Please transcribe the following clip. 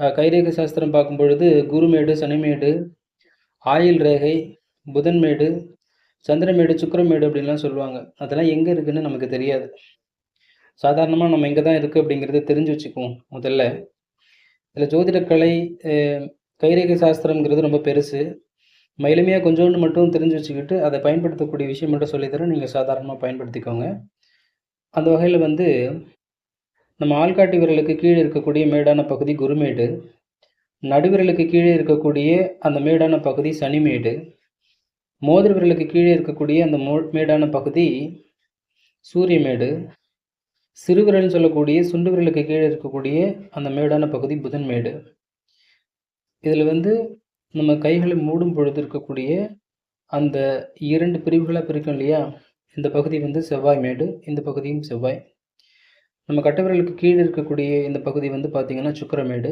கைரேகை சாஸ்திரம் பார்க்கும் பொழுது குருமேடு, சனிமேடு, ஆயில் ரேகை, புதன்மேடு, சந்திரமேடு, சுக்கிரமேடு அப்படின்லாம் சொல்லுவாங்க. அதெல்லாம் எங்கே இருக்குன்னு நமக்கு தெரியாது. சாதாரணமா நம்ம இங்க தான் இருக்கு அப்படிங்கிறத தெரிஞ்சு வச்சுக்குவோம் முதல்ல. இதில ஜோதிடக்கலை, அ கைரேகை சாஸ்திரம்ங்கிறது ரொம்ப பெருசு. நம்ம எளிமையா கொஞ்சோண்டு மட்டும் தெரிஞ்சு வச்சுக்கிட்டு, அத பயன்படுத்தக்கூடிய விஷயம் மட்டும் சொல்லி தரேன். நீங்க சாதாரணமா பயன்படுத்திக்கோங்க. அந்த வகையில வந்து நம்ம ஆள்காட்டி விரலுக்கு கீழ இருக்கக்கூடிய மேடான பகுதி குருமேடு. நடுவிரலுக்கு கீழே இருக்கக்கூடிய அந்த மேடான பகுதி சனிமேடு. மோதிர விரலுக்கு கீழே இருக்கக்கூடிய அந்த மேடான பகுதி சூரியமேடு. சிறுவிரல்னு சொல்லக்கூடிய சுண்டு விரலுக்கு கீழே இருக்கக்கூடிய அந்த மேடான பகுதி புதன்மேடு. இதில வந்து நம்ம கைகளை மூடும் பொழுது இருக்கக்கூடிய அந்த 2 பிரிவுகளா பிரிக்கும் இல்லையா? இந்த பகுதி வந்து செவ்வாய் மேடு, இந்த பகுதியும் செவ்வாய். நம்ம கட்டைவிரலுக்கு கீழ இருக்கக்கூடிய இந்த பகுதி வந்து பார்த்தீங்கன்னா சுக்கிரமேடு.